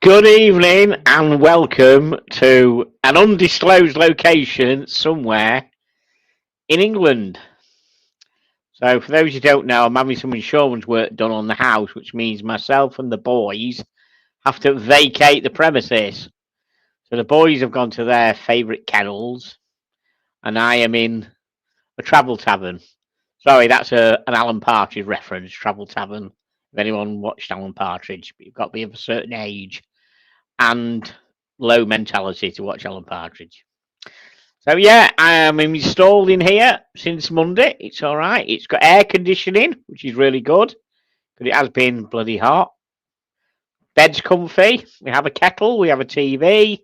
Good evening and welcome to an undisclosed location somewhere in England. So, for those who don't know, I'm having some insurance work done on the house, which means myself and the boys have to vacate the premises. So, the boys have gone to their favourite kennels, and I am in a travel tavern. Sorry, that's an Alan Partridge reference, travel tavern. If anyone watched Alan Partridge, but you've got to be of a certain age and low mentality to watch Alan Partridge. So yeah, I am installed in here since Monday. It's all right. It's got air conditioning, which is really good because it has been bloody hot. Bed's comfy. We have a kettle. We have a TV.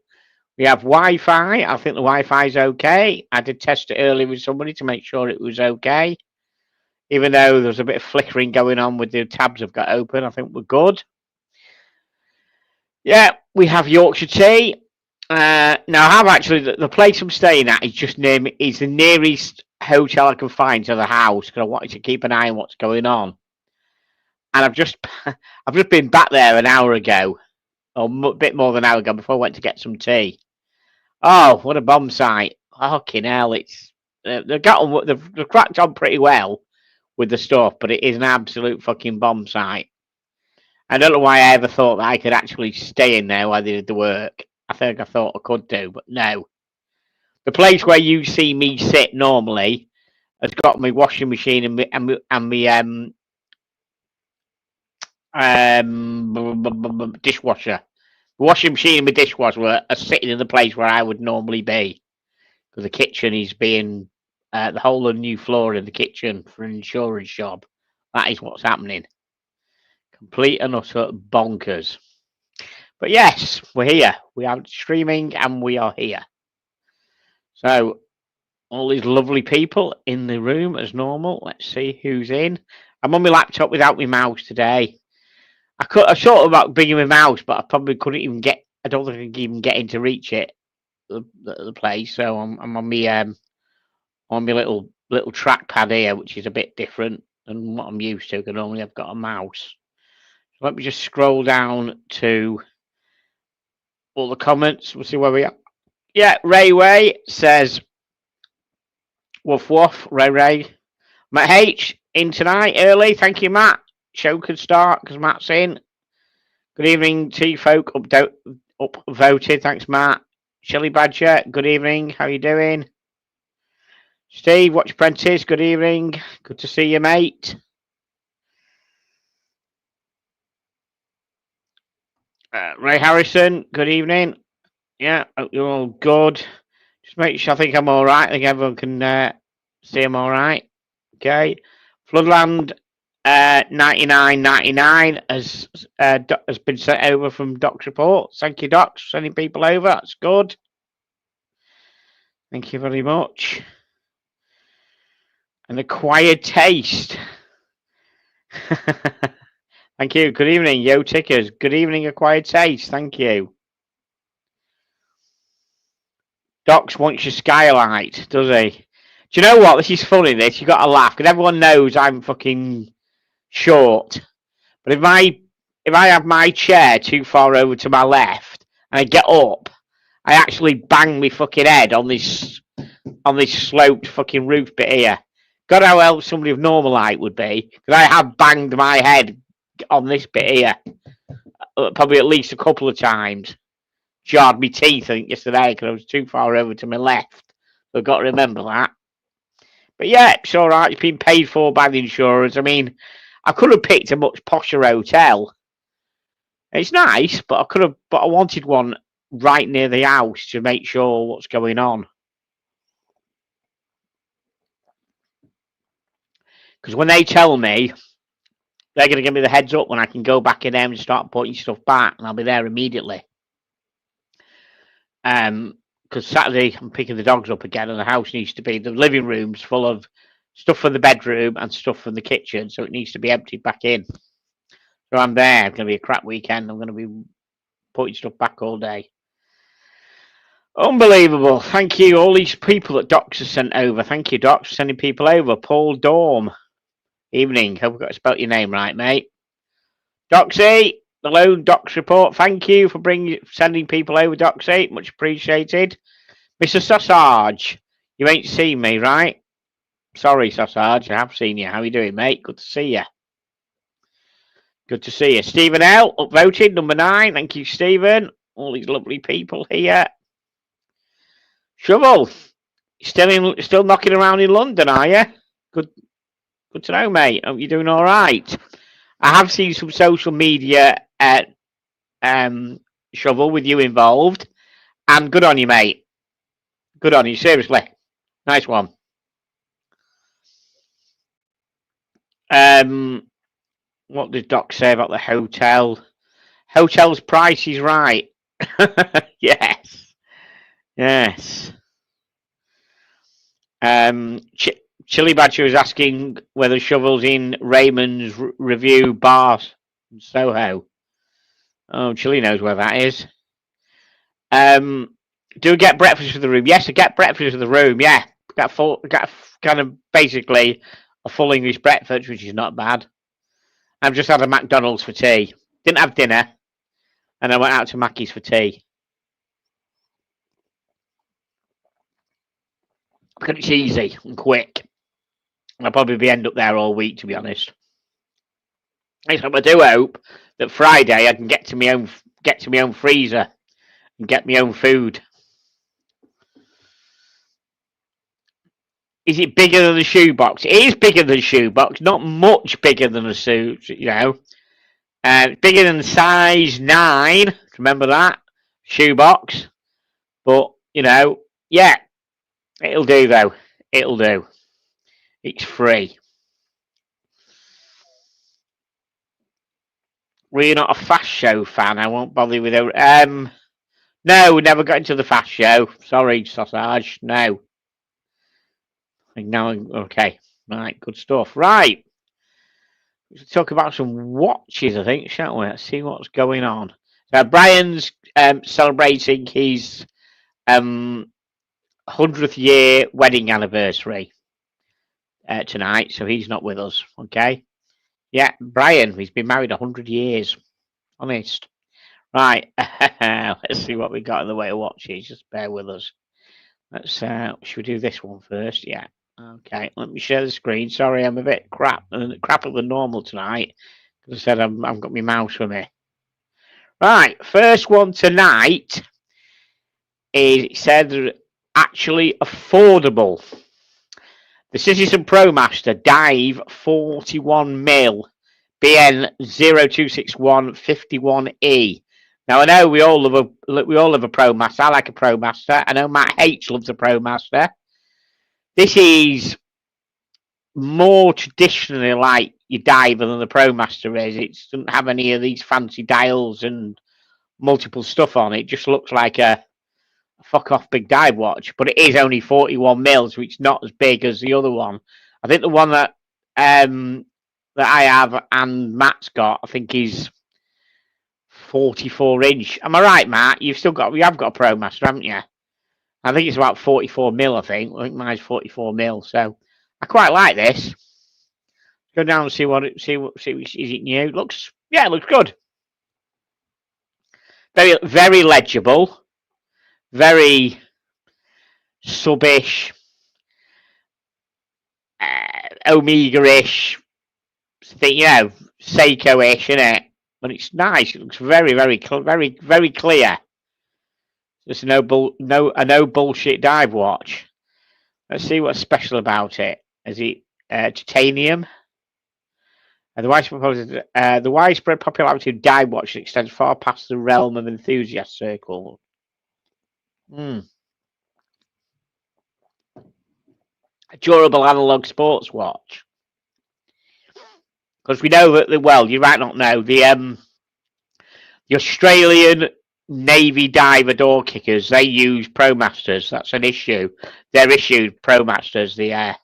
We have Wi-Fi. I think the Wi-Fi is okay. I did test it earlier with somebody to make sure it was okay. Even though there was a bit of flickering going on with the tabs I've got open, I think we're good. Yeah, we have Yorkshire tea. Now, I have actually the place I'm staying at is just near me. Is the nearest hotel I can find to the house because I wanted to keep an eye on what's going on. And I've just been back there an hour ago, or a bit more than an hour ago before I went to get some tea. Oh, what a bomb site! Fucking hell! They've cracked on pretty well with the stuff, but it is an absolute fucking bomb site. I don't know why I ever thought that I could actually stay in there while they did the work. I think I thought I could do, but no. The place where you see me sit normally has got my washing machine and my dishwasher. The washing machine and my dishwasher are sitting in the place where I would normally be because the kitchen is being the whole of the new floor in the kitchen for an insurance job. That is what's happening. Complete and utter bonkers. But yes, we're here. We are streaming and we are here. So, all these lovely people in the room as normal. Let's see who's in. I'm on my laptop without my mouse today. I thought about bringing my mouse, but I probably couldn't even get. I don't think I could even get in to reach it, the place. So I'm on my little trackpad here, which is a bit different than what I'm used to. Because normally I've got a mouse. So let me just scroll down to all the comments. We'll see where we are. Yeah, Ray says, woof woof, Ray. Matt H in tonight early. Thank you, Matt. Show could start because Matt's in. Good evening, T folk up voted. Thanks, Matt. Shelley Badger, good evening. How you doing? Steve, Watch Apprentice, good evening. Good to see you, mate. Ray Harrison, good evening. Yeah, hope you're all good. Just make sure I think I'm all right. I think everyone can see I'm all right. Okay. Floodland 99.99 has been sent over from Doc's report. Thank you, Doc, sending people over. That's good. Thank you very much. An acquired taste. Thank you. Good evening, Yo Tickers. Good evening, acquired taste. Thank you. Docs wants your skylight, does he? Do you know what? This is funny. This you got to laugh because everyone knows I'm fucking short. But if I have my chair too far over to my left and I get up, I actually bang my fucking head on this sloped fucking roof bit here. God, how else somebody of normal height would be, because I have banged my head on this bit here probably at least a couple of times. Jarred my teeth, I think, yesterday because I was too far over to my left. So I've got to remember that. But yeah, it's all right. It's been paid for by the insurers. I mean, I could have picked a much posher hotel. It's nice, but I wanted one right near the house to make sure what's going on. Because when they tell me, they're going to give me the heads up when I can go back in there and start putting stuff back, and I'll be there immediately. Because Saturday I'm picking the dogs up again, and the house needs to be, the living room's full of stuff from the bedroom and stuff from the kitchen, so it needs to be emptied back in. So I'm there. It's going to be a crap weekend. I'm going to be putting stuff back all day. Unbelievable. Thank you, all these people that Docs have sent over. Thank you, Docs, for sending people over. Paul Dorm. Evening. Hope I got to spell your name right, mate. Doxy, Hello, Doc's report. Thank you for sending people over, Doxy. Much appreciated. Mr. Sausage, you ain't seen me, right? Sorry, Sausage, I have seen you. How you doing, mate? Good to see you. Good to see you. Stephen L, upvoted, number 9. Thank you, Stephen. All these lovely people here. Shovel, still knocking around in London, are you? Good to know, mate. Hope you're doing all right. I have seen some social media at Shovel with you involved, and good on you, mate. Good on you, seriously. Nice one. What did Doc say about the hotel? Hotel's price is right. Yes. Chili Badger is asking whether Shovel's in Raymond's review bar in Soho. Oh, Chili knows where that is. Do we get breakfast for the room? Yes, I get breakfast for the room. Yeah, got kind of basically a full English breakfast, which is not bad. I've just had a McDonald's for tea. Didn't have dinner, and I went out to Mackey's for tea. Because it's easy and quick. I'll probably end up there all week, to be honest. Except I do hope that Friday I can get to my own freezer and get my own food. Is it bigger than a shoebox? It is bigger than a shoebox, not much bigger than a suit, you know. Bigger than size 9, remember that? Shoebox. But, you know, yeah, it'll do though. It'll do. It's free. Were you not a Fast Show fan? I won't bother with it. No, never got into the Fast Show. Sorry, Sausage. No. Now, okay. Right, good stuff. Right. Let's talk about some watches, I think, shall we? Let's see what's going on. So Brian's celebrating his 100th year wedding anniversary tonight, so he's not with us, okay? Yeah, Brian, he's been married 100 years. Honest. Right, let's see what we got in the way of watches. Just bear with us. Let's. Should we do this one first? Yeah. Okay. Let me share the screen. Sorry, I'm a bit crappier than normal tonight because I said I've got my mouse with me. Right, first one tonight is it said actually affordable. The Citizen ProMaster Dive 41 mil BN 0261 51E. Now I know we all love a ProMaster. I like a ProMaster. I know Matt H loves a ProMaster. This is more traditionally like your diver than the ProMaster is. It doesn't have any of these fancy dials and multiple stuff on it. It just looks like a fuck off big dive watch, but it is only 41 mils, which is not as big as the other one. I think the one that I have and Matt's got, I think is 44 inch. Am I right, Matt? You have got a ProMaster, haven't you? I think it's about 44 mil. I think mine's 44 mil. So I quite like this. Go down and see is it new? It looks good. Very, very legible. Very subish, Omega-ish, you know, Seiko-ish, isn't it? But it's nice. It looks very, very, very, very clear. Just a no bullshit dive watch. Let's see what's special about it. Is it titanium? The widespread popularity of dive watches extends far past the realm of enthusiast circles. A durable analog sports watch. Because we know that you might not know the Australian Navy diver door kickers. They use ProMasters. That's an issue. They're issued ProMasters. They're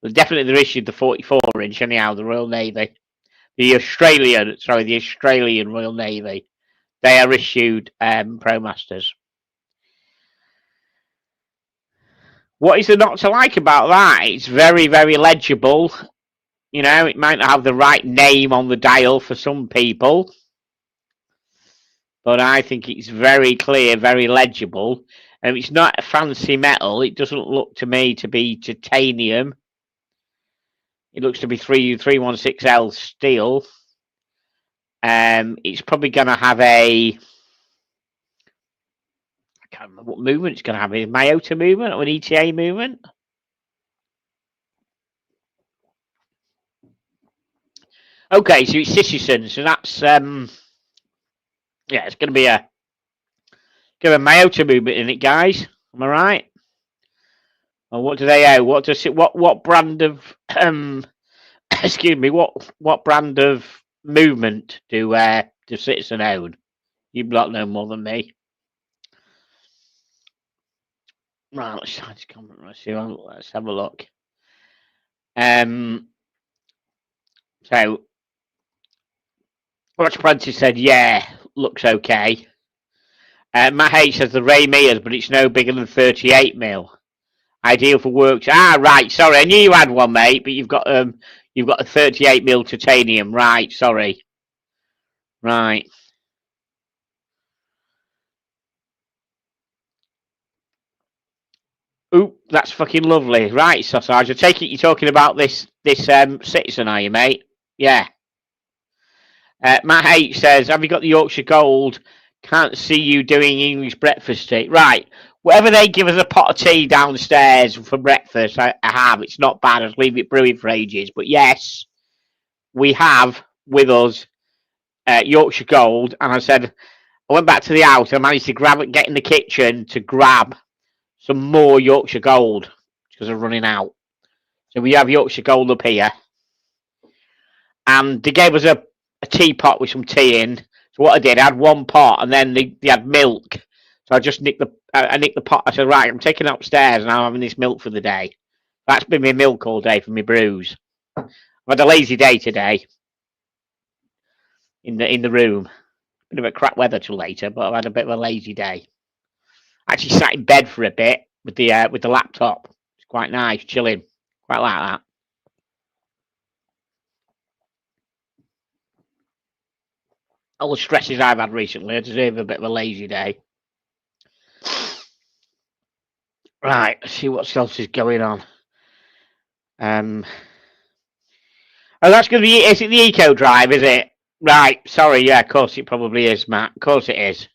issued the 44 inch anyhow. The Royal Navy, the Australian Royal Navy. They are issued ProMasters. What is there not to like about that? It's very, very legible. You know, it might not have the right name on the dial for some people. but I think it's very clear, very legible. And it's not a fancy metal. It doesn't look to me to be titanium. It looks to be 316L steel. It's probably going to have a... I can't remember what movement it's going to have. A Miyota movement or an ETA movement? Okay, so it's Sissison. So that's... yeah, it's going to be a Miyota movement in it, guys. Am I right? Or what do they owe? What brand of excuse me, what brand of movement do Citizen own? You lot know more than me. Right, let's have a look. So Watch Prentice said, yeah, looks okay. Matt H says the Ray Mears, but it's no bigger than 38 mil. Ideal for works. Right. Sorry, I knew you had one, mate, but you've got a 38 mil titanium. Right. Sorry. Right. Oop, that's fucking lovely. Right, Sausage. I take it you're talking about this Citizen, are you, mate? Yeah. Matt H says, have you got the Yorkshire Gold? Can't see you doing English breakfast tea. Right. Whatever they give us a pot of tea downstairs for breakfast, I have. It's not bad. I just leave it brewing for ages. But yes, we have with us Yorkshire Gold. And I said, I went back to the house. I managed to get in the kitchen to grab some more Yorkshire Gold because they're running out. So we have Yorkshire Gold up here. And they gave us a teapot with some tea in. So what I did, I had one pot and then they had milk. So I just nicked the pot. I said, right, I'm taking it upstairs and I'm having this milk for the day. That's been my milk all day for my brews. I've had a lazy day today in the room. Bit of a crap weather till later, but I've had a bit of a lazy day. Actually sat in bed for a bit with the laptop. It's quite nice, chilling. Quite like that. All the stresses I've had recently, I deserve a bit of a lazy day. Right, let's see what else is going on. Oh, that's going to be... Is it the Eco Drive, is it? Right, sorry, yeah, of course it probably is, Matt. Of course it is.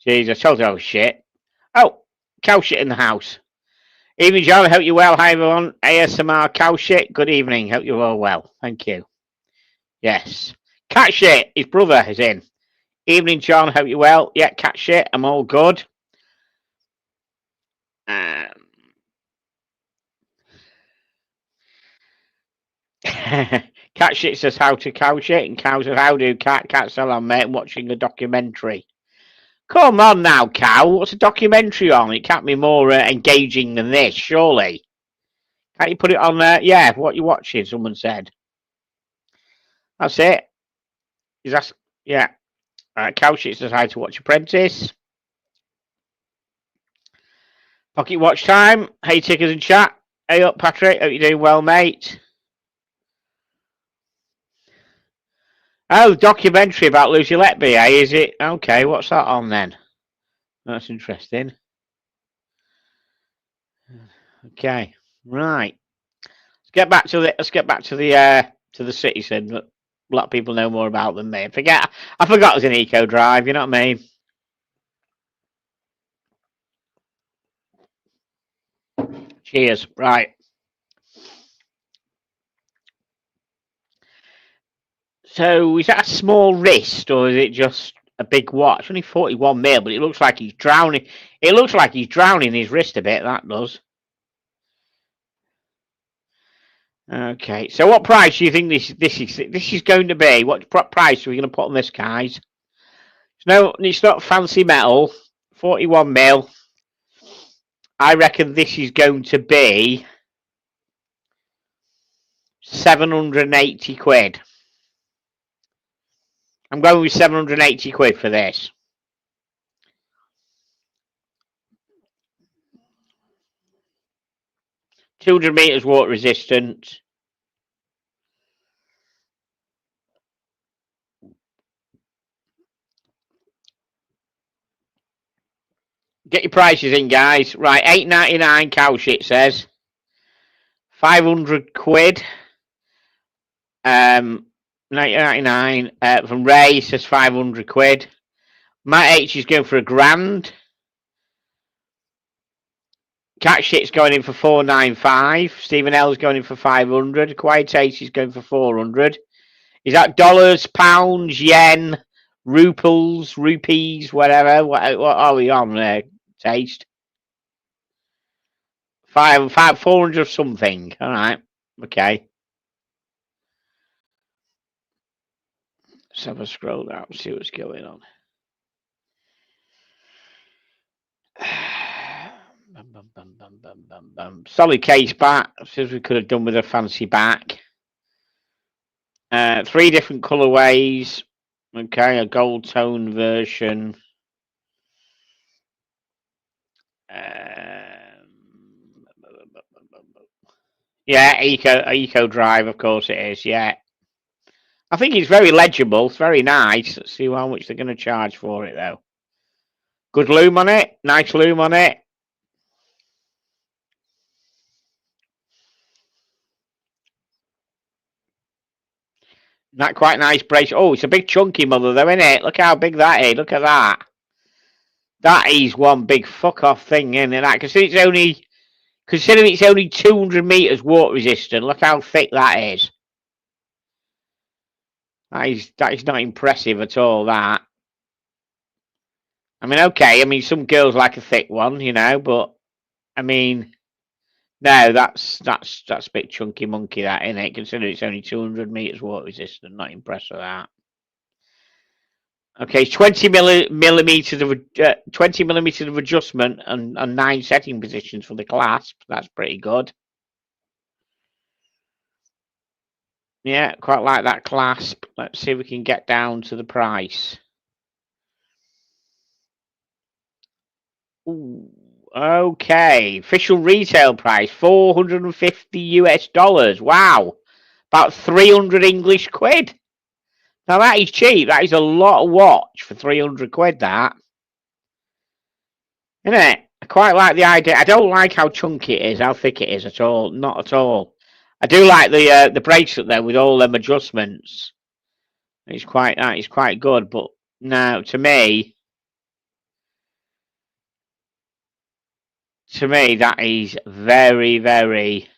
Jeez, I told you I was shit. Oh, cow shit in the house. Evening, John. Hope you're well. Hi, everyone. ASMR cow shit. Good evening. Hope you're all well. Thank you. Yes. Cat shit. His brother is in. Evening, John. Hope you're well. Yeah, cat shit. I'm all good. Cat shit says how to cow shit, and cow says how do cats sell on, mate. Watching a documentary. Come on now, cow. What's a documentary on? It can't be more engaging than this, surely. Can't you put it on there? Yeah, what you watching? Someone said. That's it. Is that? Yeah. Cow shit says how to watch Apprentice. Pocket watch time. Hey, tickers in chat. Hey up, Patrick. Hope you're doing well, mate. Oh, documentary about Lucy Letby, eh? Is it? Okay, what's that on then? That's interesting. Okay, right. Let's get back to the Citizen. A lot of people know more about than me. I forgot it was an Eco Drive. You know what I mean? Cheers. Right. So is that a small wrist or is it just a big watch? Only 41 mil, but it looks like he's drowning. It looks like he's drowning his wrist a bit. That does. Okay. So what price do you think this is going to be? What price are we going to put on this, guys? No, it's not fancy metal. 41 mil. I reckon this is going to be 780 quid. I'm going with 780 quid for this. 200 meters water resistant. Get your prices in, guys. Right, £8.99 cow shit says. 500 quid. 1999 from Ray says 500 quid. Matt H is going for £1,000. Cat shit's going in for 495. Stephen L's going in for 500. Quiet Ace is going for 400. Is that dollars, pounds, yen, rupees, whatever? What are we on there? Taste 400 something. All right, okay. Let's have a scroll down and see what's going on. Solid case back. Says we could have done with a fancy back. 3 different colorways. Okay, a gold tone version. Yeah, Eco Drive, of course it is. Yeah, I think it's very legible. It's very nice. Let's see how much they're going to charge for it, though. Good loom on it. Nice loom on it. That quite nice brace. Oh, it's a big chunky mother, though, isn't it? Look how big that is. Look at that. That is one big fuck off thing, isn't it? Considering it's only 200 meters water resistant. Look how thick that is. That is not impressive at all. That. I mean, okay. I mean, some girls like a thick one, you know, but I mean, no, that's a bit chunky monkey, that, isn't it? Considering it's only 200 meters water resistant. Not impressed with that. Okay, 20 millimeters of adjustment and 9 setting positions for the clasp. That's pretty good. Yeah, quite like that clasp. Let's see if we can get down to the price. Ooh, okay, official retail price $450 US. Wow, about 300 English quid. Now that is cheap. That is a lot of watch for 300 quid. That, isn't it? I quite like the idea. I don't like how chunky it is, how thick it is at all. Not at all. I do like the bracelet though with all them adjustments. It's quite good. But now to me that is very, very.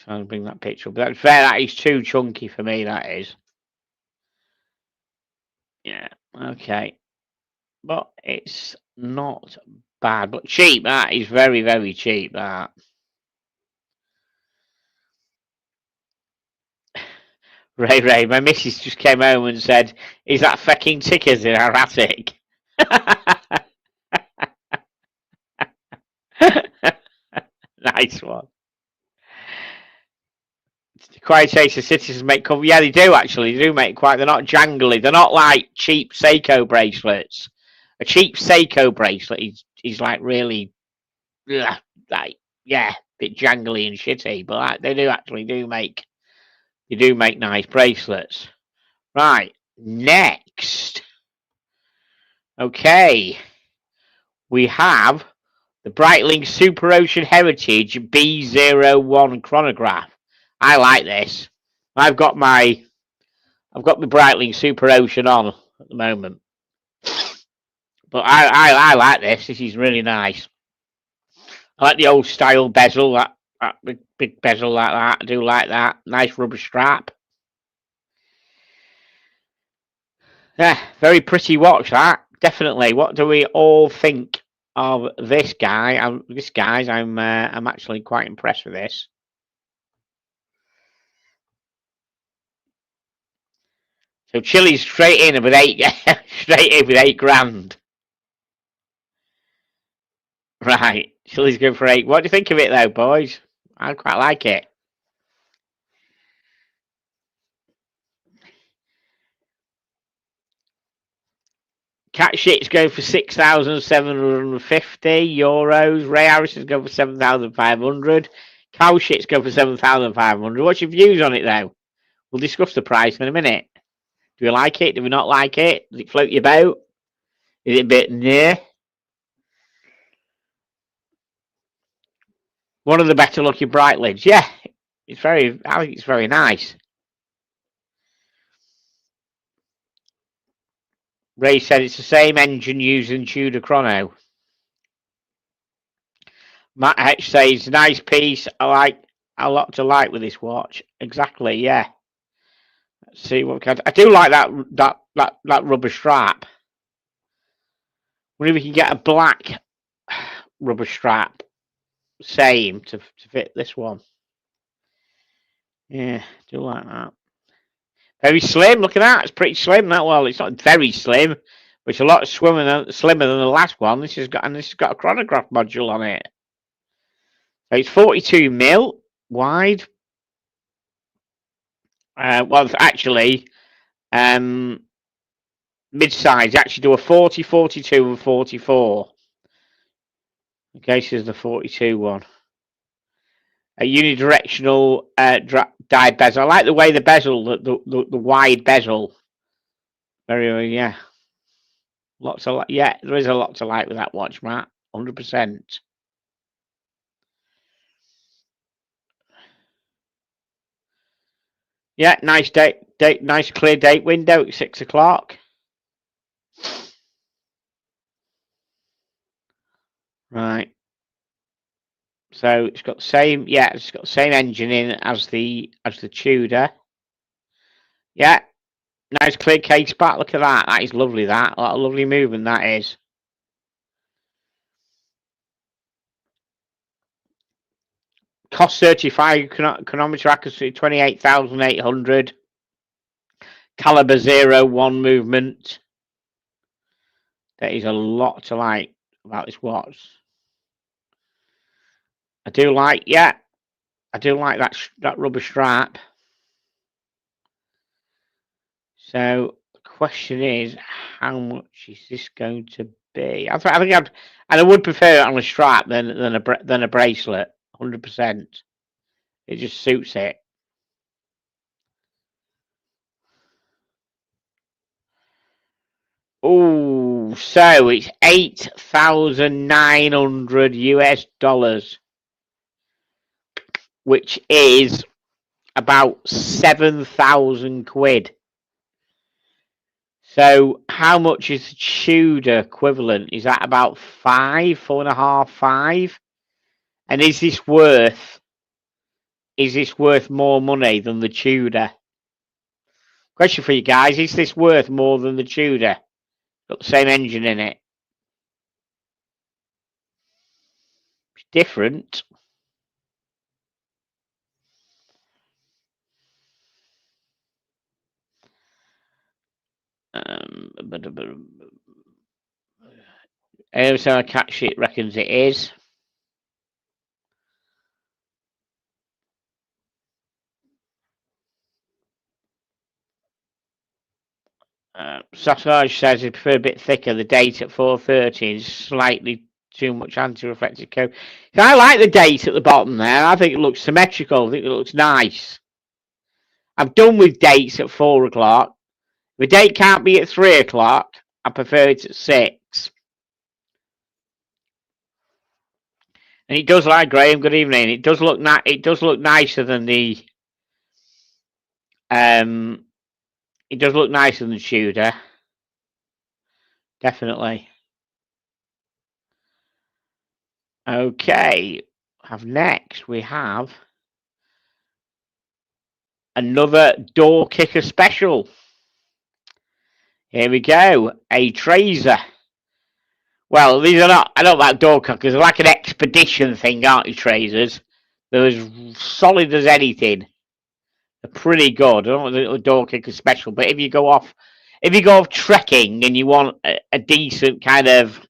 I'll bring that picture up. That's fair. That is too chunky for me. That is. Yeah. Okay. But it's not bad. But cheap. That is very, very cheap. That. Ray, my missus just came home and said, "Is that fucking tickers in our attic?" Nice one. Quiet Chaser Citizens make cover. Yeah, they do actually. They do make quite. They're not jangly. They're not like cheap Seiko bracelets. A cheap Seiko bracelet is like really, like a bit jangly and shitty. But they do make nice bracelets. Right, next. Okay, we have the Breitling Super Ocean Heritage B01 chronograph. I like this. I've got my Breitling Super Ocean on at the moment, but I like this. This is really nice. I like the old style bezel, that big bezel like that. I do like that. Nice rubber strap. Yeah, very pretty watch that. Definitely. What do we all think of this guy? I'm actually quite impressed with this. So Chili's straight in with £8 grand. Right, Chili's going for 8. What do you think of it though, boys? I quite like it. Cat Shit's going for €6,750. Ray Harrison's going for 7,500. Cow Shit's going for 7,500. What's your views on it though? We'll discuss the price in a minute. Do we like it? Do we not like it? Does it float your boat? Is it a bit near? One of the better looking Breitlids. Yeah, it's very. I think it's very nice. Ray said it's the same engine used in Tudor Chrono. Matt H says nice piece. I like a lot to like with this watch. Exactly. Yeah. Let's see what we can. I do like that rubber strap. Wonder if we can get a black rubber strap, same to fit this one. Yeah, do like that. Very slim. Look at that. It's pretty slim. That well, it's not very slim, but it's a lot slimmer than the last one. This has got a chronograph module on it. So it's 42 mil wide. Well, actually, mid-size. Actually, do a 40, 42, and 44. Okay, so there's the 42 one. A unidirectional die bezel. I like the way the bezel, the wide bezel. Very, yeah. Lots of, yeah, there is a lot to like with that watch, Matt. 100%. Yeah, nice nice clear date window at 6 o'clock. Right. So it's got the same, yeah, it's got the same engine in as the Tudor. Yeah, nice clear case back. Look at that. That is lovely. That a lovely movement that is. Cost 35. Chronometer accuracy 28,800. Caliber 01 movement. There is a lot to like about this watch. I do like, yeah, I do like that rubber strap. So the question is, how much is this going to be? I think I would prefer it on a strap than a bracelet. 100%. It just suits it. Oh, so it's $8,900 US, which is about 7,000 quid. So how much is the Tudor equivalent? Is that about 4.5, 5? And is this worth more money than the Tudor? Question for you guys: is this worth more than the Tudor? Got the same engine in it. It's different. So Cat Sheet reckons it is. Saffage says he prefer a bit thicker. The date at 4:30 is slightly too much anti-reflective coat. So I like the date at the bottom there. I think it looks symmetrical. I think it looks nice. I'm done with dates at 4 o'clock. If the date can't be at 3 o'clock, I prefer it at 6. And it does like Graham. Good evening. It does look it does look nicer than the it does look nicer than the Tudor. Definitely. Okay. Next we have another door kicker special. Here we go. A Trazer. Well, these are not, I don't like door kickers. They're like an expedition thing, aren't they, Trazers? They're as solid as anything. They're pretty good. I don't want the door kicker special, but if you go off trekking and you want a decent kind of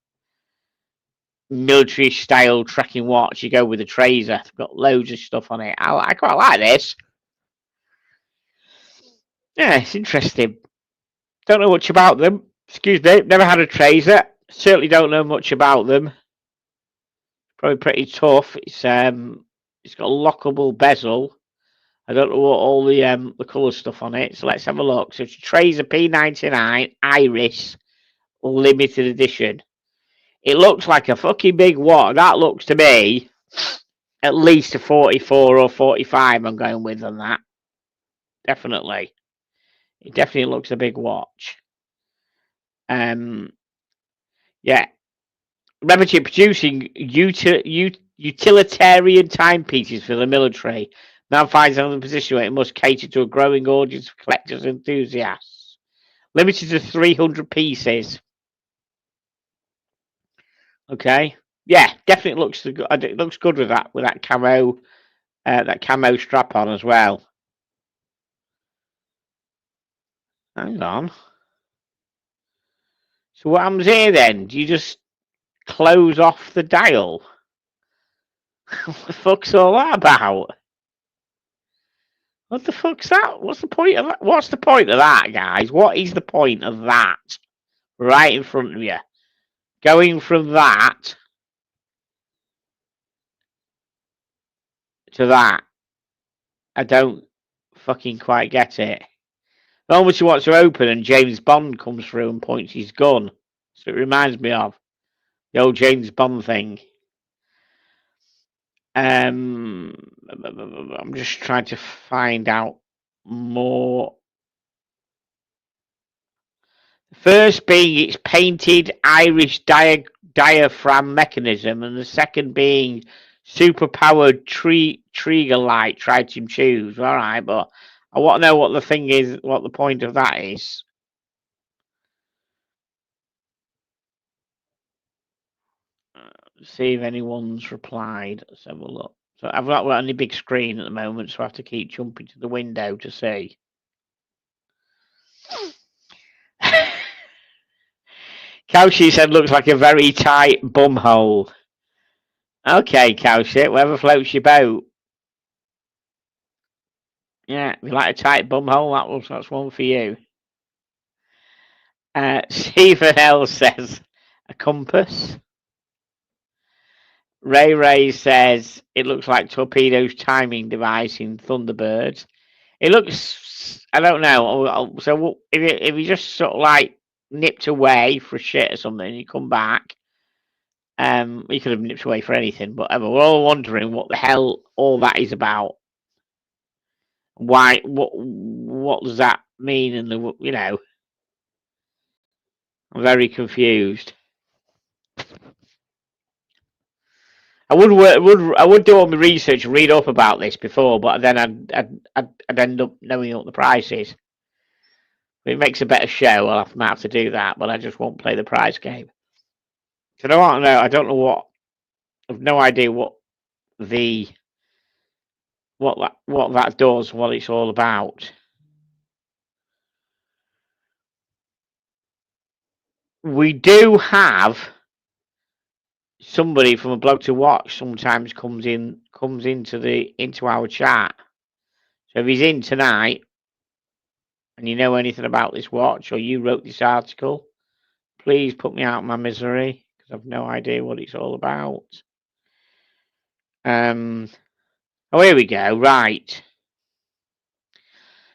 military style trekking watch, you go with the Trazer. It's got loads of stuff on it. I quite like this. Yeah, it's interesting. Don't know much about them. Excuse me, never had a Trazer. Certainly don't know much about them. Probably pretty tough. It's got a lockable bezel. I don't know what all the colour stuff on it. So let's have a look. So it's a Trazer P99 Iris limited edition. It looks like a fucking big watch. That looks to me at least a 44 or 45 I'm going with on that. Definitely. It definitely looks a big watch. Yeah. Remington producing utilitarian timepieces for the military now finds another position where it must cater to a growing audience of collectors and enthusiasts. Limited to 300 pieces. Okay. Yeah, definitely looks good. It looks good with that camo strap on as well. Hang on. So what happens here then? Do you just close off the dial? What the fuck's all that about? What the fuck's that? What's the point of that? What's the point of that, guys? What is the point of that? Right in front of you. Going from that to that. I don't fucking quite get it. The moment you want to open and James Bond comes through and points his gun. So it reminds me of the old James Bond thing. I'm just trying to find out more. First being its painted Irish diaphragm mechanism, and the second being super-powered trigger light tritium tubes. All right, but I want to know what the thing is, what the point of that is. See if anyone's replied. Let's have a look. So I've not got any big screen at the moment, so I have to keep jumping to the window to see. Cowshy said looks like a very tight bum hole. Okay, Cowshy, whatever floats your boat. Yeah, if you like a tight bum hole, that's one for you. Stephen L says a compass. Ray says it looks like Torpedo's timing device in Thunderbirds. It looks, I don't know. So if you just sort of like nipped away for a shit or something, and you come back, you could have nipped away for anything. But we're all wondering what the hell all that is about. Why? What does that mean? And I'm very confused. I would do all my research and read up about this before, but then I'd end up knowing what the price is. If it makes a better show, I'll have to do that, but I just won't play the prize game. So I don't know what. I've no idea what that does, what it's all about. We do have somebody from a blog to watch sometimes comes into our chat. So if he's in tonight and you know anything about this watch or you wrote this article, please put me out of my misery because I've no idea what it's all about. Oh, here we go. Right.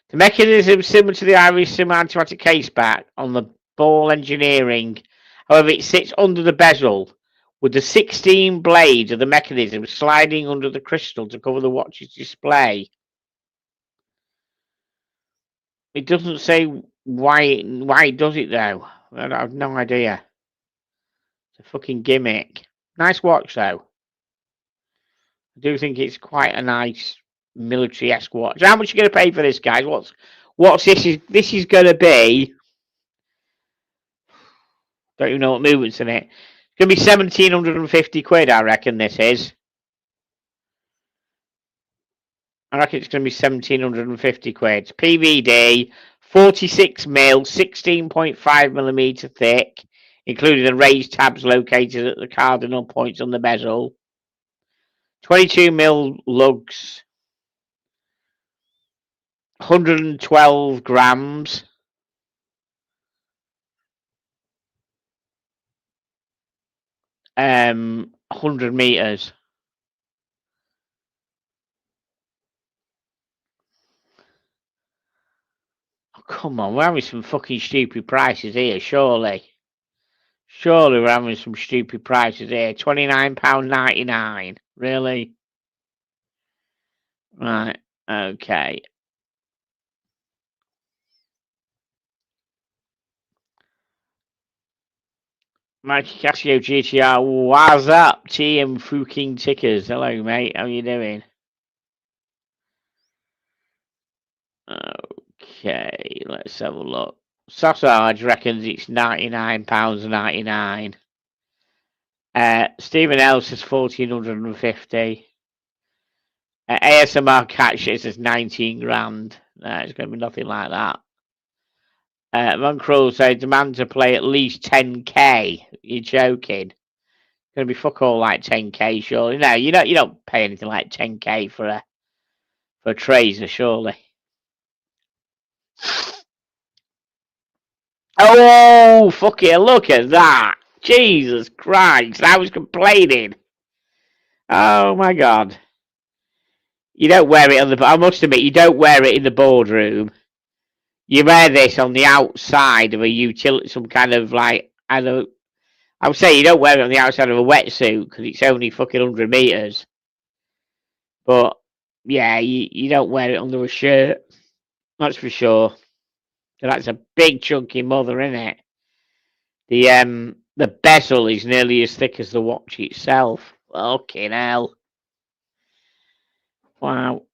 The mechanism is similar to the Irish semi-automatic caseback on the ball engineering. However, it sits under the bezel with the 16 blades of the mechanism sliding under the crystal to cover the watch's display. It doesn't say why it does it though. I have no idea. It's a fucking gimmick. Nice watch though. I do think it's quite a nice military-esque watch. How much are you going to pay for this, guys? What's this? This is going to be. Don't even know what movement's in it. It's going to be 1,750 quid, I reckon this is. I reckon it's going to be 1,750 quid. PVD, 46 mil, 16.5 millimeter thick, including the raised tabs located at the cardinal points on the bezel. 22 mil lugs, 112 grams. 100 meters. Oh, come on, we're having some fucking stupid prices here, surely. Surely we're having some stupid prices here. £29.99. Really? Right. Okay. Mikey Casio GTR, what's up? TM fucking tickers. Hello, mate. How you doing? Okay, let's have a look. Sausage reckons it's £99.99. Stephen L says 1450. ASMR Catch says 19 grand. No, it's going to be nothing like that. Von Kroll says demand to play at least 10k. You're joking. It's going to be fuck all like 10k, surely. No, you don't pay anything like 10k for a Tracer, surely. Oh, fuck it! Look at that! Jesus Christ! I was complaining. Oh my god! You don't wear it on the. I must admit, you don't wear it in the boardroom. You wear this on the outside of a utility, some kind of like I don't. I would say you don't wear it on the outside of a wetsuit because it's only fucking 100 meters. But yeah, you don't wear it under a shirt. That's for sure. So that's a big chunky mother, isn't it? The bezel is nearly as thick as the watch itself. Fucking hell. Wow.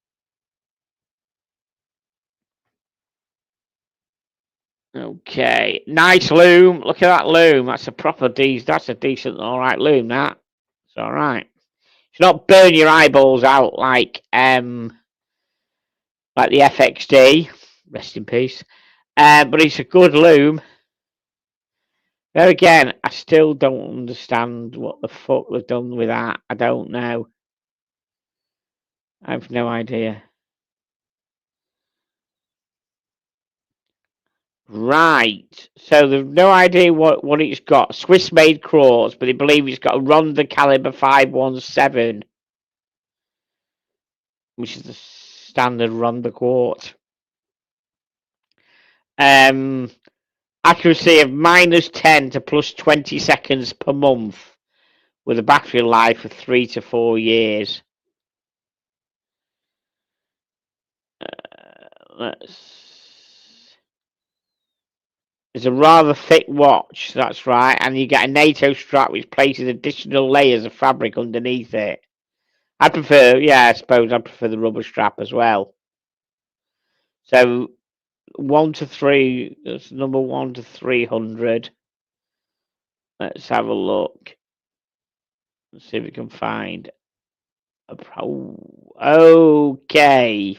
Okay. Nice loom. Look at that loom. That's a proper that's a decent alright loom, that. It's alright. It's not burn your eyeballs out like the FXD. Rest in peace. But it's a good loom. There again, I still don't understand what the fuck they've done with that. I don't know. I have no idea. Right. So they've no idea what it's got. Swiss made quartz, but they believe it's got a Ronda caliber 517, which is the standard Ronda quartz. Accuracy of -10 to +20 seconds per month, with a battery life of 3 to 4 years. It's a rather thick watch, that's right, and you get a NATO strap which places additional layers of fabric underneath it. I suppose I prefer the rubber strap as well. So 1 to 3, that's number 1 to 300. Let's have a look. Let's see if we can find okay.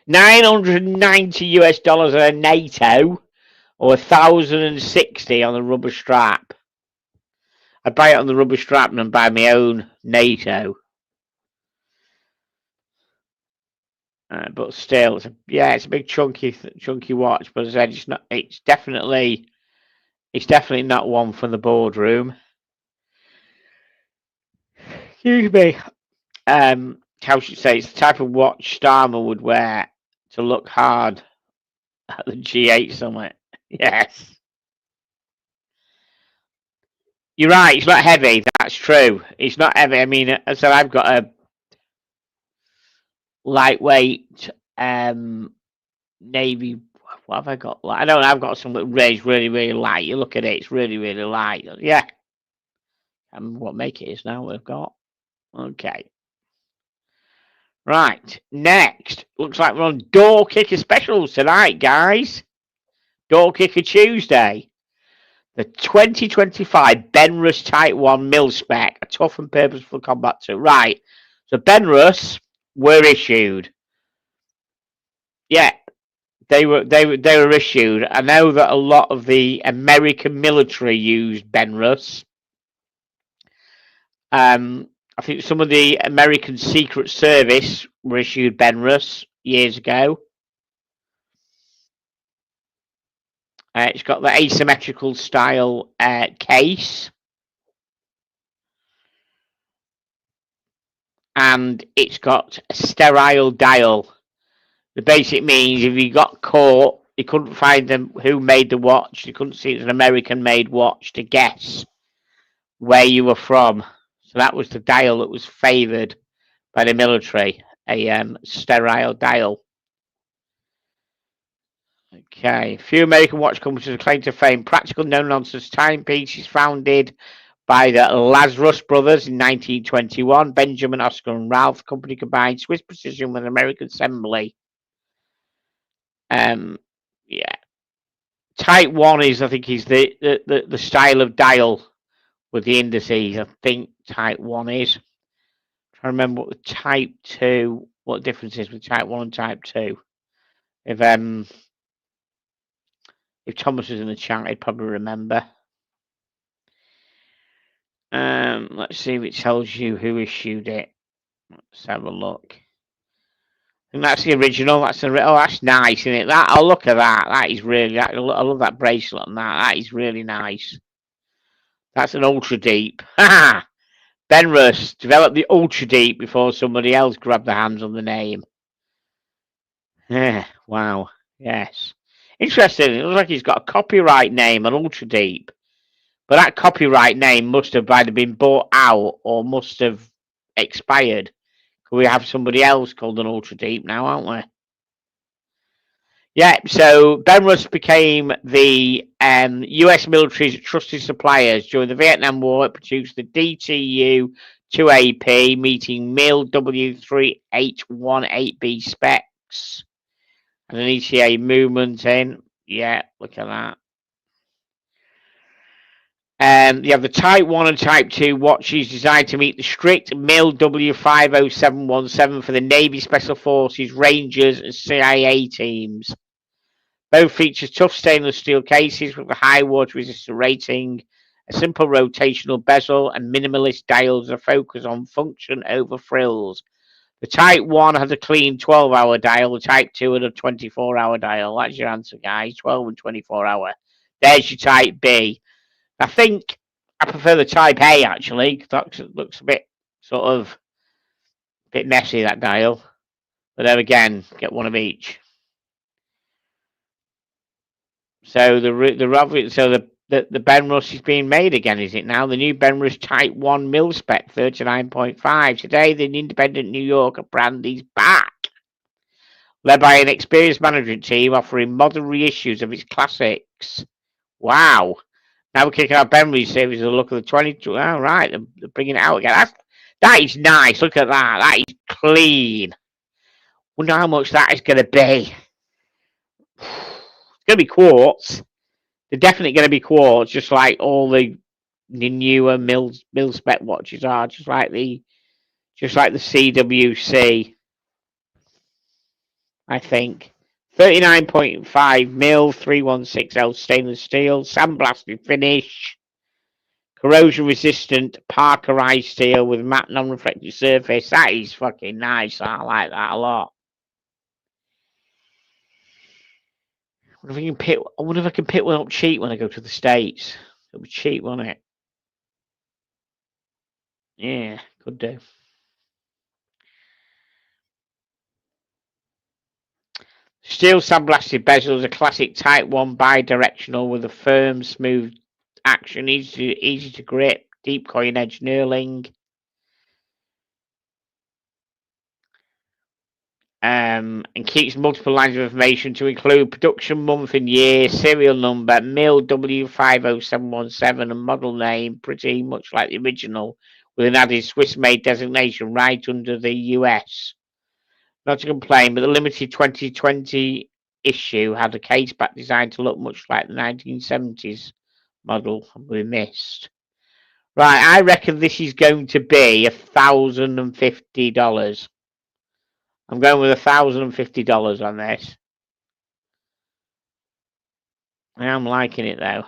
$990 at a NATO or 1,060 on the rubber strap. I'd buy it on the rubber strap and buy my own NATO. But still, it's a big chunky watch. But as I said, it's definitely not one for the boardroom. Excuse me. How should I say? It's the type of watch Starmer would wear to look hard at the G8 summit. Yes. You're right, it's not heavy, that's true. It's not heavy. I mean, I said I've got a lightweight navy. What have I got? I don't know, I've got something really, really light. You look at it, it's really, really light. Yeah. And what make it is now we've got. Okay. Right, next. Looks like we're on Door Kicker specials tonight, guys. Door Kicker Tuesday. The 2025 Benrus Type 1 mil spec, a tough and purposeful combat tool. Right, so Benrus were issued. Yeah, they were issued. I know that a lot of the American military used Benrus. I think some of the American Secret Service were issued Benrus years ago. It's got the asymmetrical style case. And it's got a sterile dial. The basic means if you got caught he couldn't find them who made the watch. He couldn't see it was an American-made watch to guess where you were from. So that was the dial that was favoured by the military, a sterile dial. Okay, few American watch companies have claimed to fame. Practical no-nonsense timepieces founded by the Lazarus brothers in 1921. Benjamin, Oscar, and Ralph. The company combined Swiss precision with American assembly. Yeah. Type 1 is, I think, is the style of dial with the indices. I think Type 1 is. I'm trying to remember what the Type 2, what the difference is with Type 1 and Type 2. If Thomas was in the chat, he'd probably remember. Let's see if it tells you who issued it. Let's have a look. And that's the original. That's that's nice, isn't it? That, oh, look at that. That is really. I love that bracelet on that. That is really nice. That's an ultra deep. Benrus developed the ultra deep before somebody else grabbed their hands on the name. Yeah. Wow. Yes. Interesting. It looks like he's got a copyright name on ultra deep, but that copyright name must have either been bought out or must have expired. We have somebody else called an ultra deep now, aren't we? Yeah, so Benrus became the US military's trusted suppliers. During the Vietnam War, it produced the DTU 2AP, meeting MIL W3818B specs. And an ETA movement in. Yeah, look at that. You have the Type 1 and Type 2 watches designed to meet the strict MIL W50717 for the Navy Special Forces, Rangers, and CIA teams. Both feature tough stainless steel cases with a high water resistant rating, a simple rotational bezel, and minimalist dials that focus on function over frills. The Type 1 has a clean 12-hour dial, the Type 2 had a 24-hour dial. That's your answer, guys. 12 and 24-hour. There's your Type B. I think I prefer the Type A, actually. That looks a bit, sort of, a bit messy, that dial. But there again, get one of each. So the Benrus is being made again, is it now? The new Benrus Type 1 mil spec 39.5. Today, the independent New Yorker brand is back, led by an experienced management team offering modern reissues of its classics. Wow. Now we're kicking our Benrus series with a look at the 22. Oh, right, they're bringing it out again. That is nice. Look at that. That is clean. Wonder how much that is going to be. It's going to be quartz. They're definitely going to be quartz, just like all the newer mil spec watches are, just like the CWC. I think 39.5 mil 316L stainless steel, sandblasted finish, corrosion resistant Parkerized steel with matte non-reflective surface. That is fucking nice. I like that a lot. I wonder if I can pick one up cheap when I go to the States. It'll be cheap, won't it? Yeah, could do. Steel sandblasted bezel is a classic Type 1 bi-directional with a firm, smooth action, easy to grip, deep coin edge knurling. And keeps multiple lines of information to include production month and year, serial number, MIL W50717, and model name, pretty much like the original, with an added Swiss-made designation right under the US. Not to complain, but the limited 2020 issue had a case back designed to look much like the 1970s model we missed. Right, I reckon this is going to be $1,050. I'm going with $1,050 on this. I am liking it though.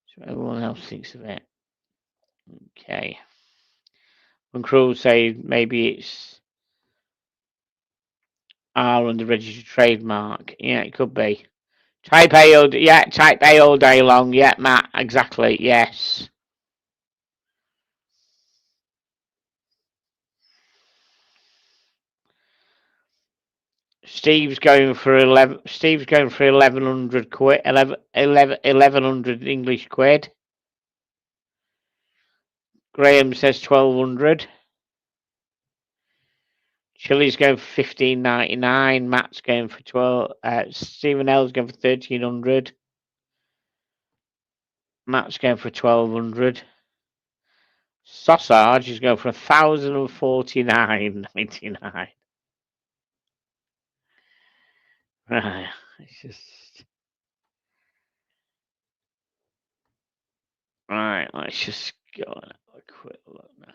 So everyone else thinks of it. Okay. When Crew say maybe it's R under registered trademark. Yeah, it could be. Type A all day long. Yeah, Matt, exactly. Yes. Steve's going for 11. Steve's going for 1,100 quid. 1,100 English quid. Graham says 1,200. Chili's going for 15.99. Matt's going for 12. Stephen L's going for 1,300. Matt's going for 1,200. Sausage is going for 1,049.99. Right, it's just right. Let's just go and have a quick look now.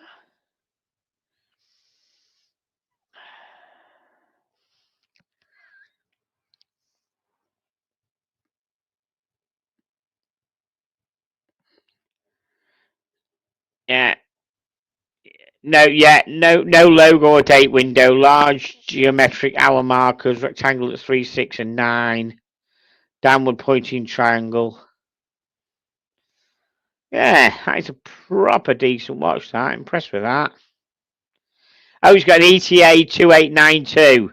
Yeah. No, no logo or date window. Large geometric hour markers, rectangle at 3, 6, and 9. Downward pointing triangle. Yeah, that's a proper decent watch. That impressed with that. Oh, he's got an ETA 2892.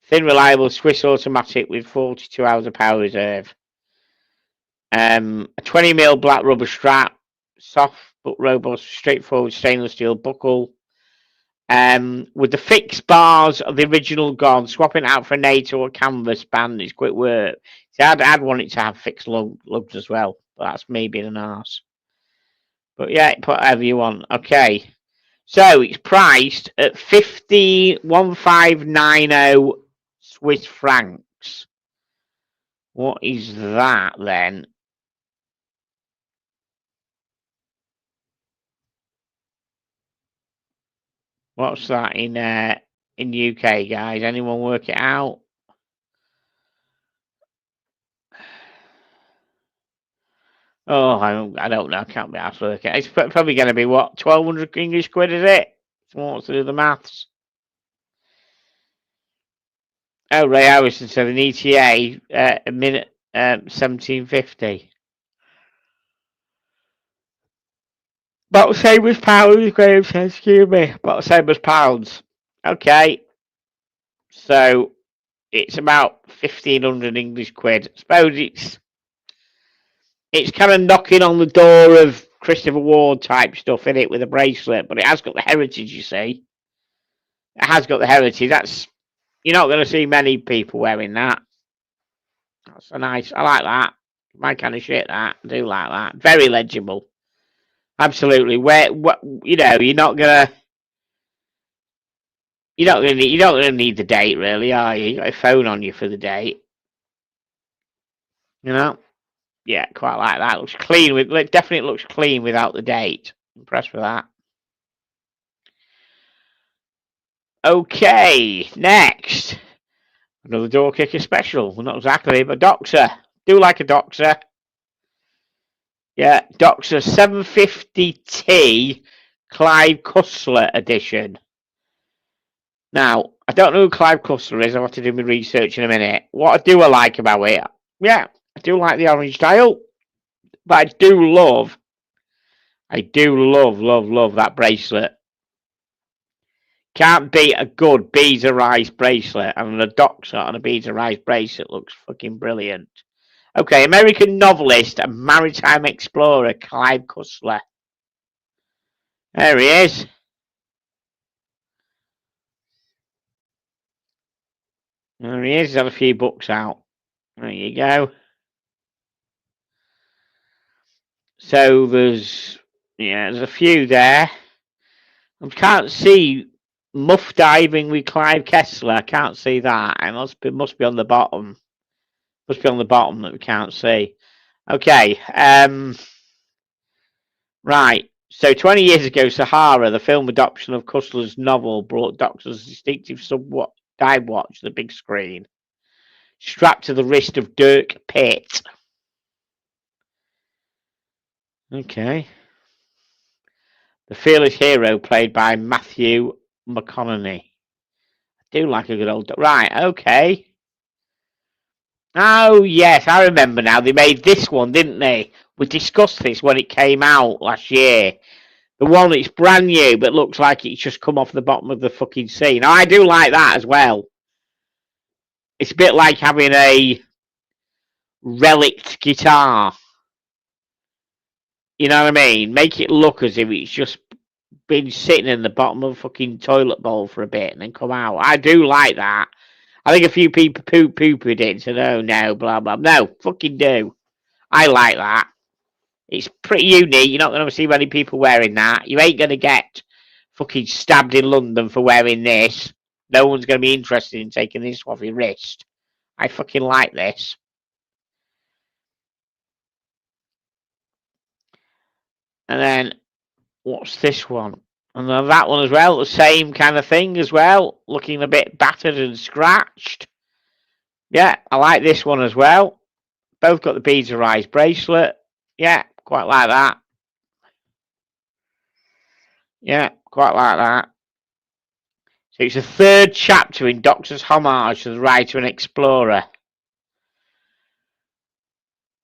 Thin, reliable Swiss automatic with 42 hours of power reserve. A 20mm black rubber strap, soft but robust, straightforward stainless steel buckle. With the fixed bars of the original gone, swapping it out for a NATO or canvas band is quick work. See, I'd want it to have fixed lugs as well, but that's me being an arse. But yeah, put whatever you want. Okay. So it's priced at 15,590 Swiss francs. What is that then? What's that in UK, guys? Anyone work it out? Oh, I don't know. I can't be asked to work it. It's probably going to be what, 1,200 English quid, is it? Someone wants to do the maths. Oh, Ray Harrison said an ETA a minute 1750. About the same as pounds, Graham says. Excuse me. About the same as pounds. Okay. So it's about 1,500 English quid. I suppose it's kind of knocking on the door of Christopher Ward type stuff in it with a bracelet, but it has got the heritage, you see. It has got the heritage. You're not going to see many people wearing that. That's a nice. I like that. My kind of shit. That I do like that. Very legible. Absolutely. You're not gonna need the date, really, are you? You got a phone on you for the date. You know. Yeah, quite like that. Looks clean. It definitely looks clean without the date. Impressed with that. Okay, next. Another door kicker special. Well, not exactly, but Doxer. Do like a Doxer. Yeah, Doxer 750T Clive Cussler edition. Now, I don't know who Clive Cussler is. I'll have to do my research in a minute. What I like about it, yeah, I do like the orange dial. But I do love that bracelet. Can't beat a good beads of rice bracelet, and the Doxer on a beads of rice bracelet looks fucking brilliant. Okay, American novelist and maritime explorer Clive Cussler. There he is. There he is. He's had a few books out. There you go. So there's a few there. I can't see Muff Diving with Clive Kessler. I can't see that. It must be on the bottom. Must be on the bottom that we can't see. Okay. Right. So 20 years ago, Sahara, the film adoption of Cussler's novel, brought Doxer's distinctive dive watch to the big screen, strapped to the wrist of Dirk Pitt. Okay. The fearless hero played by Matthew McConaughey. I do like a good old... Right, okay. Oh, yes, I remember now. They made this one, didn't they? We discussed this when it came out last year. The one that's brand new, but looks like it's just come off the bottom of the fucking sea. Now, I do like that as well. It's a bit like having a relict guitar. You know what I mean? Make it look as if it's just been sitting in the bottom of a fucking toilet bowl for a bit and then come out. I do like that. I think a few people poo-pooed it and said, oh no, blah, blah. No, fucking do. I like that. It's pretty unique. You're not going to see many people wearing that. You ain't going to get fucking stabbed in London for wearing this. No one's going to be interested in taking this off your wrist. I fucking like this. And then, what's this one? And then that one as well, the same kind of thing as well. Looking a bit battered and scratched. Yeah, I like this one as well. Both got the beads of rice bracelet. Yeah, quite like that. Yeah, quite like that. So it's a third chapter in Doctor's homage to the writer and explorer.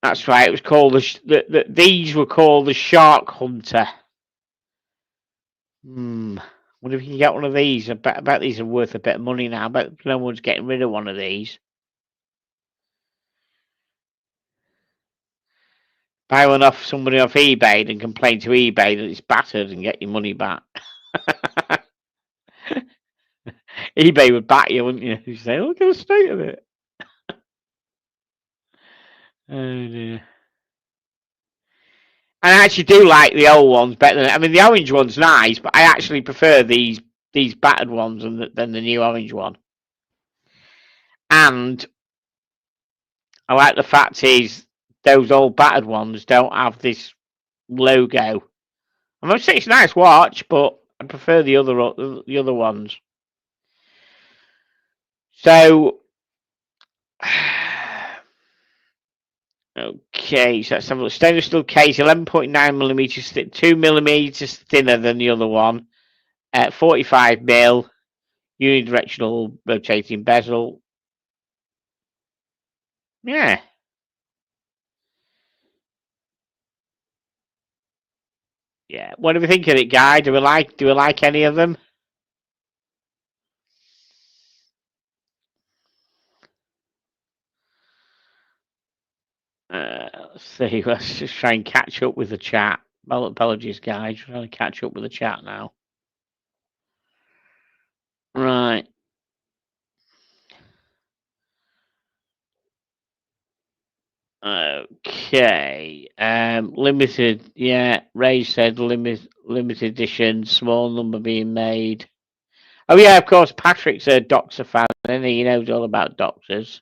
That's right. It was called these were called the Shark Hunter. Wonder if you can get one of these. I bet these are worth a bit of money now. I bet no one's getting rid of one of these. Buy one off somebody off eBay and complain to eBay that it's battered and get your money back. eBay would back you, wouldn't you? You say, look at the state of it. Oh dear. I actually do like the old ones better than. I mean, the orange one's nice, but I actually prefer these battered ones than the new orange one. And I like the fact is those old battered ones don't have this logo. I'm not saying it's a nice watch, but I prefer the other ones. So, okay, so let's have a look. Stainless steel case, 11.9 millimeters, 2 millimeters thinner than the other one. 45 mil, unidirectional rotating bezel. Yeah. Yeah. What do we think of it, Guy? Do we like any of them? Let's see. Let's just try and catch up with the chat. Well, apologies, guys. Trying to catch up with the chat now. Right. Okay. Limited. Yeah. Ray said limited edition, small number being made. Oh yeah, of course. Patrick's a Doctor fan, and he knows all about Doctors.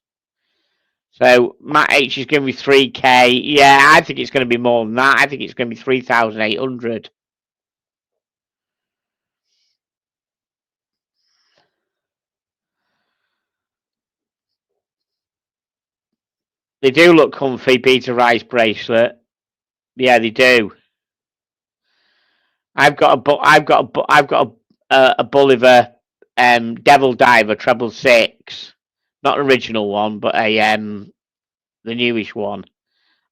So Matt H is going to be 3K. Yeah, I think it's going to be more than that. I think it's going to be 3,800. They do look comfy, Beta Rice bracelet. Yeah, they do. I've got a Bolivar Devil Diver treble 6, not an original one, but the newish one.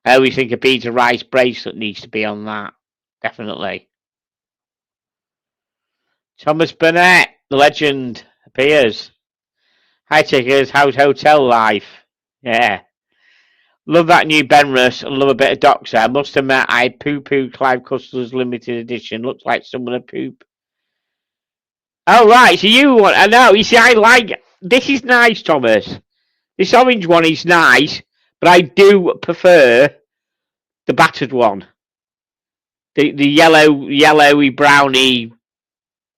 I always think a Beta Rice bracelet needs to be on that, definitely. Thomas Burnett, the legend, appears. Hi, Tickers. How's hotel life? Yeah. Love that new Benrus and love a bit of Doctor. I must admit, I poo-pooed Clive Cussler's limited edition. Looks like someone a poop. Oh, right. So you want... I know. You see, I like... This is nice, Thomas. This orange one is nice, but I do prefer the battered one. The yellowy, browny,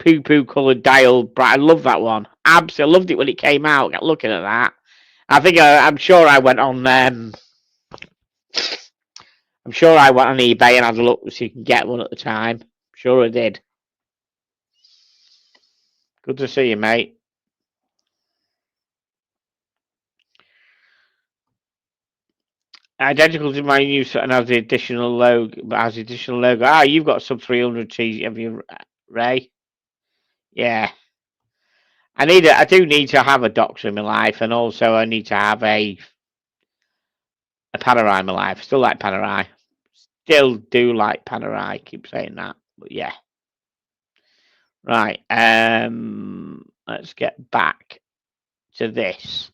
poo-poo coloured dial. I love that one. Absolutely. I loved it when it came out. Looking at that. I'm sure I went on... I'm sure I went on eBay and had a look so you can get one at the time. Sure I did. Good to see you, mate. Identical to my new set and has the additional logo. Ah, you've got sub 300 T, have you, Ray? Yeah. I do need to have a Doctor in my life, and also I need to have a Panerai in my life. I still like Panerai. Still do like Panerai. Keep saying that, but yeah. Right. Let's get back to this.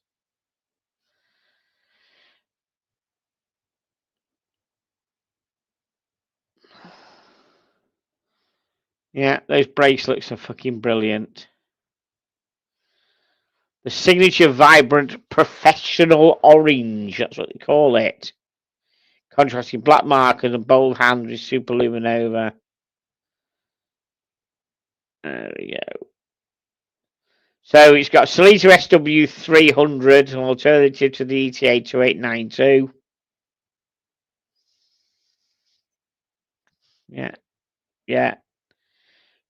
Yeah, those bracelets are fucking brilliant. The signature vibrant professional orange, that's what they call it. Contrasting black markers and bold hands with super luminova. There we go. So it's got Salita SW300, an alternative to the ETA 2892. Yeah.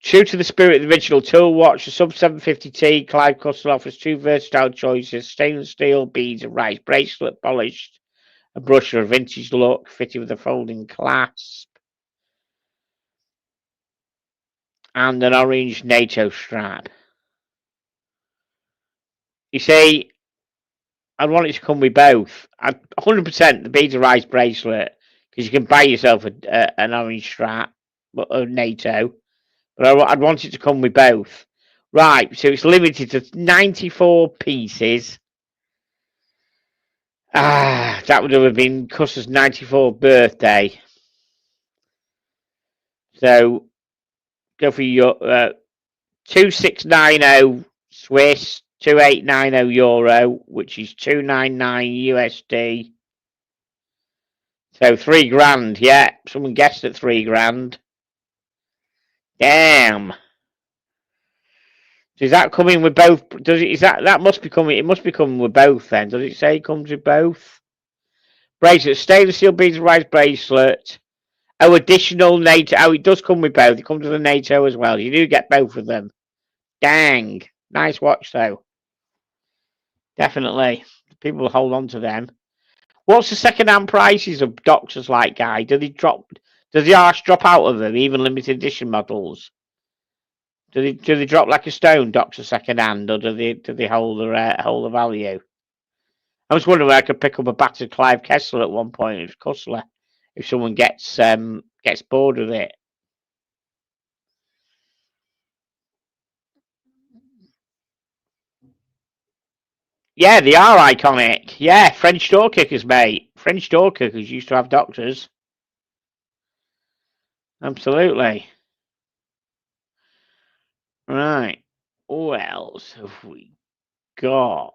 True to the spirit of the original tool watch, the Sub 750T Clive Custom offers two versatile choices: stainless steel beads and rice bracelet, polished a brush for a vintage look, fitted with a folding clasp, and an orange NATO strap. You see, I'd want it to come with both. 100% the beads and rice bracelet, because you can buy yourself an orange strap, a NATO, but I'd want it to come with both. Right, so it's limited to 94 pieces. That would have been Custer's 94th birthday. So go for your 2690 Swiss, 2890 euro, which is 299 USD. So $3,000, yeah. Someone guessed at $3,000. Damn. Does that come in with both? Does it? Is that must be coming? It must be coming with both. Then does it say it comes with both? Bracelet, stainless steel beads and rice bracelet. Oh, additional NATO. Oh, it does come with both. It comes with a NATO as well. You do get both of them. Dang. Nice watch, though. Definitely. People will hold on to them. What's the second-hand prices of Doctors like, Guy? Does the arse drop out of them, even limited edition models? Do they drop like a stone, Doctor second-hand, or do they hold the value? I was wondering where I could pick up a battered Clive Kessler at one point if Kessler, if someone gets bored with it. Yeah, they are iconic. Yeah, French door kickers, mate. French door kickers used to have Doctors. Absolutely. Right. What else have we got?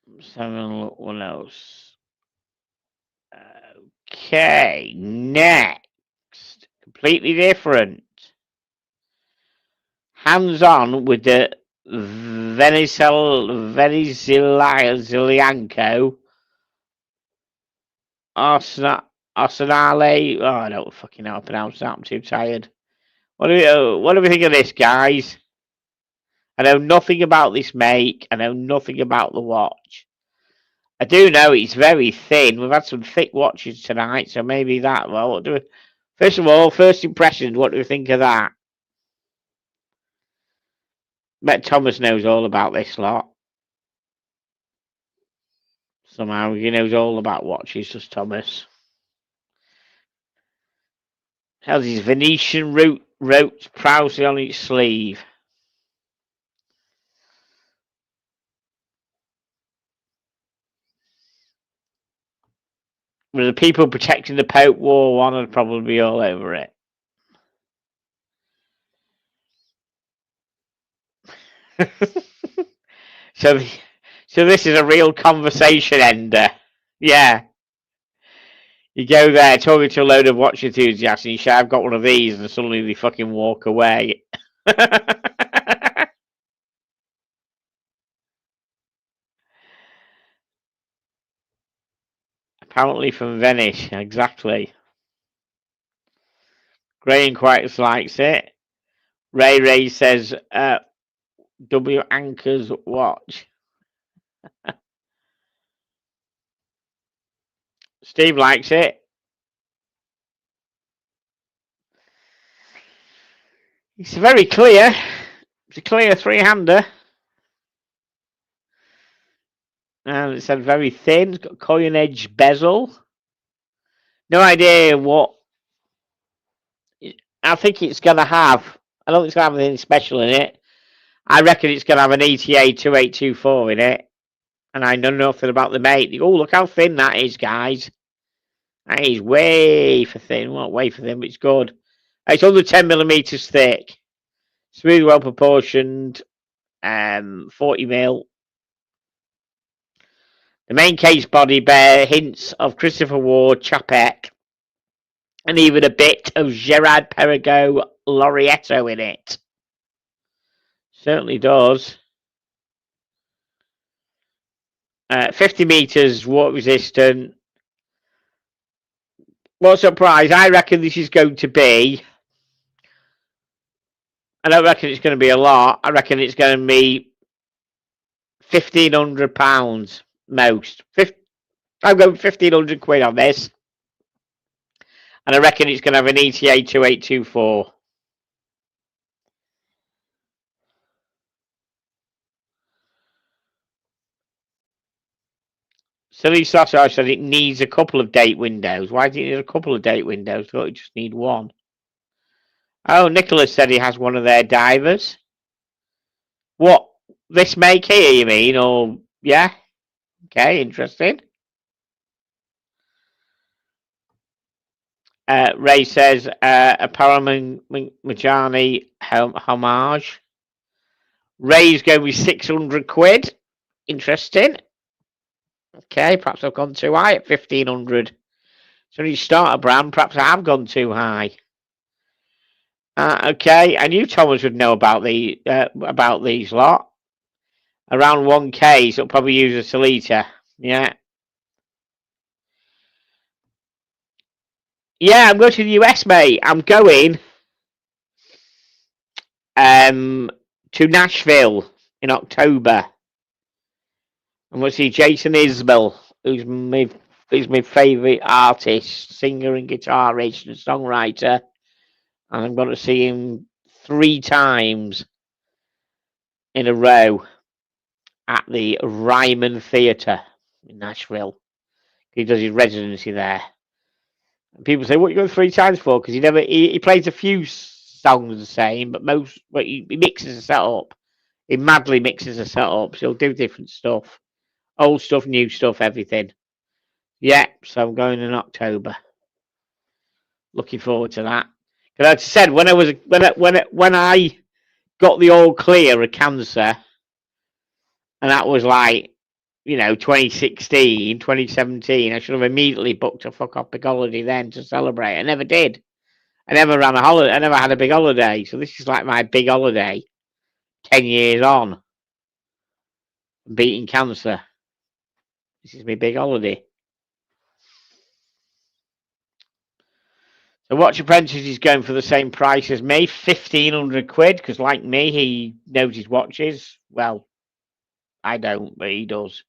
Let's have a look. What else? Okay, next. Completely different. Hands-on with the Venezuelanco Arsenale. Oh, I don't fucking know how to pronounce that. I'm too tired. What do we think of this, guys? I know nothing about this make. I know nothing about the watch. I do know it's very thin. We've had some thick watches tonight, so maybe that. Well, what do we? First of all, first impressions. What do we think of that? Bet Thomas knows all about this lot. Somehow he knows all about watches, does Thomas? Has his Venetian wrote proudly on its sleeve. With the people protecting the Pope War one would probably be all over it. So this is a real conversation ender. Yeah. You go there talking to a load of watch enthusiasts and you say, I've got one of these, and suddenly they fucking walk away. Apparently from Venice, exactly. Graham quite likes it. Ray says, W Anchor's watch. Steve likes it. It's very clear. It's a clear three-hander. And it's very thin. It's got coin edge bezel. No idea what. I think it's going to have. I don't think it's going to have anything special in it. I reckon it's going to have an ETA 2824 in it. And I know nothing about the mate. Oh, look how thin that is, guys. That is way for thin. Not way for thin, but it's good. It's under 10 millimeters thick. Smooth, well proportioned. 40 mil. The main case body bear hints of Christopher Ward, Chapek, and even a bit of Gerard Perregaux Lorietto in it. Certainly does. 50 meters water resistant. What surprise? I reckon this is going to be. I don't reckon it's going to be a lot. I reckon it's going to be £1,500 most. I'm going 1,500 quid on this. And I reckon it's going to have an ETA 2824. Silly Sausage said it needs a couple of date windows. Why do you need a couple of date windows? I thought you just need one. Oh, Nicholas said he has one of their divers. What? This make here, you mean? Or, yeah? Okay, interesting. Ray says a Paramajani homage. Ray's going with 600 quid. Interesting. Okay, perhaps I've gone too high at 1,500. So when you start a brand, perhaps I have gone too high. Okay, I knew Thomas would know about these lot. Around 1K, so it'll probably use a Solita. Yeah. Yeah, I'm going to the US, mate. I'm going to Nashville in October. I'm going to see Jason Isbell, who's my favourite artist, singer and guitarist and songwriter. And I'm going to see him 3 times in a row at the Ryman Theatre in Nashville. He does his residency there. And people say, "What you go 3 times for?" Because he plays a few songs the same, but he mixes a set up. He madly mixes a set up. So he'll do different stuff, old stuff, new stuff, everything. Yeah, so I'm going in October. Looking forward to that. Because as I said, when I got the all clear of cancer, and that was like, 2016, 2017, I should have immediately booked a fuck off big holiday then to celebrate. I never did. I never ran a holiday. I never had a big holiday. So this is like my big holiday, 10 years on, beating cancer. This is my big holiday. So Watch Apprentice is going for the same price as me, 1,500 quid, because like me, he knows his watches. Well, I don't, but he does.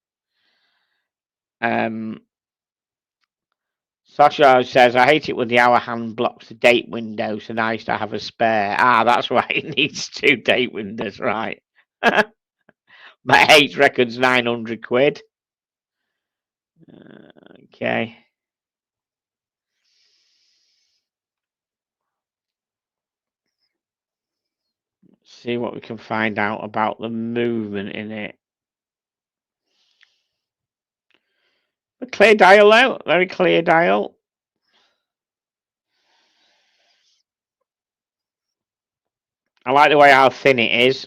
Sasha says, I hate it when the hour hand blocks the date window, so nice to have a spare. That's why it needs 2 date windows, right? My H reckons 900 quid. Okay. Let's see what we can find out about the movement in it. A clear dial out, very clear dial. I like the way how thin it is.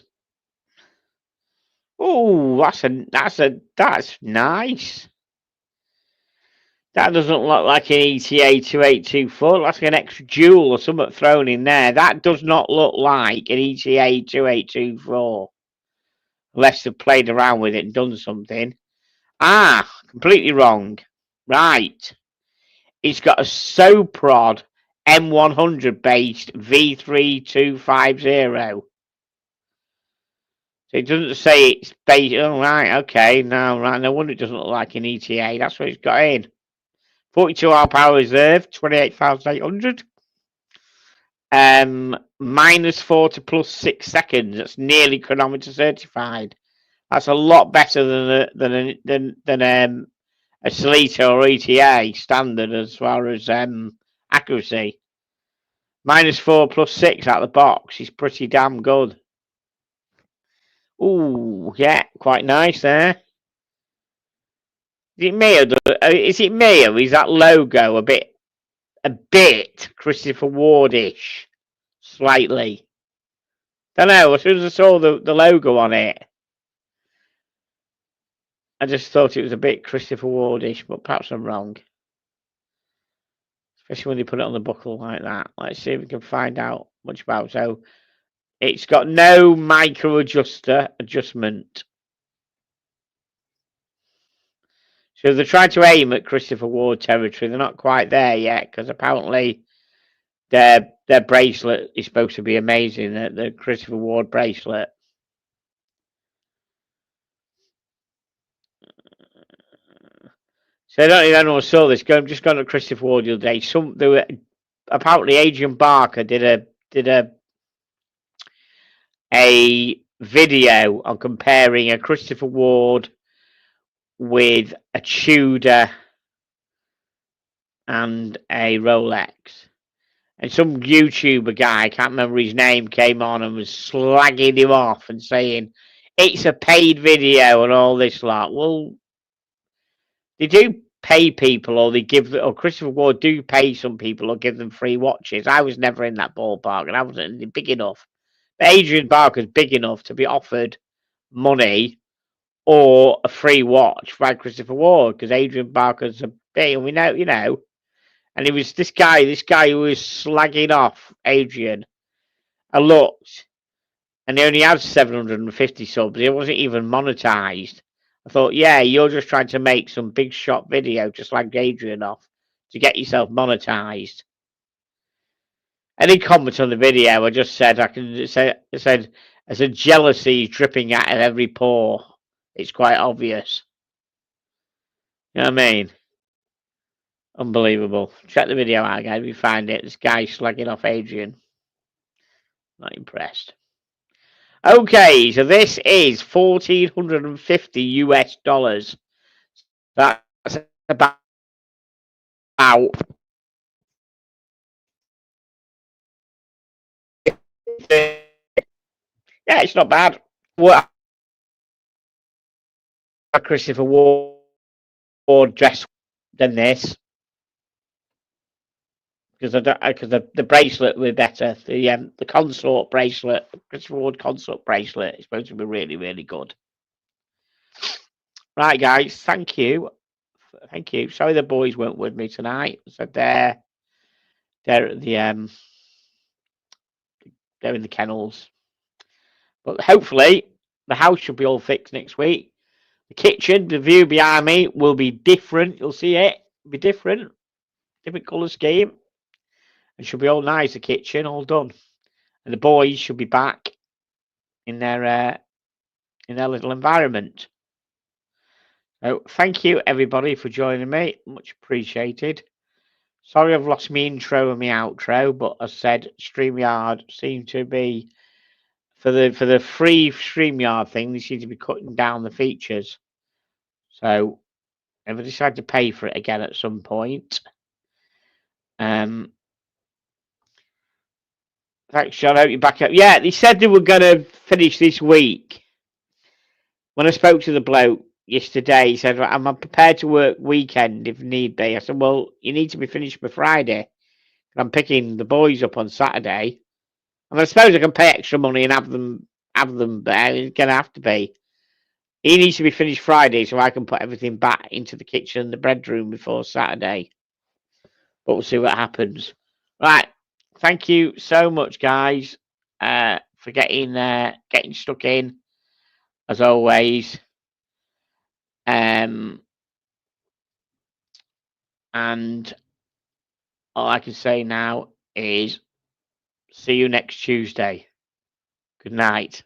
Oh, that's nice. That doesn't look like an ETA 2824. That's like an extra jewel or something thrown in there. That does not look like an ETA 2824. Unless they've played around with it and done something. Completely wrong. Right. It's got a Soprod M100 based V3250. So it doesn't say it's based. Oh, right. Okay. No, right. No wonder it doesn't look like an ETA. That's what it's got in. 42 hour power reserve, 28,800. -4 to +6 seconds. That's nearly chronometer certified. That's a lot better than a Solita or ETA standard as far as accuracy. -4 +6 out of the box is pretty damn good. Ooh, yeah, quite nice there. Is it me or is that logo a bit Christopher Wardish? Slightly. Don't know. As soon as I saw the logo on it, I just thought it was a bit Christopher Wardish, but perhaps I'm wrong. Especially when they put it on the buckle like that. Let's see if we can find out much about it. So it's got no micro adjustment. So they're trying to aim at Christopher Ward territory. They're not quite there yet because apparently their bracelet is supposed to be amazing. The Christopher Ward bracelet. So I don't even know if I saw this. I'm just going to Christopher Ward the other day. Apparently Adrian Barker did a video on comparing a Christopher Ward with a Tudor and a Rolex. And some YouTuber guy, I can't remember his name, came on and was slagging him off and saying, it's a paid video and all this lot. Well, they do pay people or Christopher Ward do pay some people or give them free watches. I was never in that ballpark and I wasn't big enough. But Adrian Barker's big enough to be offered money or a free watch by Christopher Ward because Adrian Barker's a bit, and we know, and it was this guy who was slagging off Adrian. I looked and he only had 750 subs. It wasn't even monetized. I thought, yeah, you're just trying to make some big shot video, just like Adrian off, to get yourself monetized. Any comment on the video, I just said, I said, as a jealousy dripping out of every pore. It's quite obvious. You know what I mean? Unbelievable. Check the video out, guys. If you find it, this guy slagging off Adrian. Not impressed. Okay, so this is $1,450 US. That's about yeah, it's not bad. What Christopher Ward dress than this because the bracelet will be better. The consort bracelet, Christopher Ward consort bracelet, is supposed to be really, really good. Right, guys, thank you. Sorry the boys weren't with me tonight. So they're at the they're in the kennels. But hopefully the house should be all fixed next week. The kitchen, the view behind me will be different. You'll see it. It'll be different colour scheme. It should be all nice. The kitchen all done, and the boys should be back in their little environment. So thank you everybody for joining me. Much appreciated. Sorry I've lost my intro and my outro, but as I said, StreamYard seemed to be for the free StreamYard thing. They seem to be cutting down the features. So if I decide to pay for it again at some point, thanks, John. I hope you're back up. Yeah, they said they were going to finish this week. When I spoke to the bloke yesterday, he said, I'm prepared to work weekend if need be. I said, well, you need to be finished by Friday. I'm picking the boys up on Saturday. And I suppose I can pay extra money and have them there. It's going to have to be. He needs to be finished Friday so I can put everything back into the kitchen and the bedroom before Saturday. But we'll see what happens. Right. Thank you so much, guys, for getting stuck in, as always. And all I can say now is see you next Tuesday. Good night.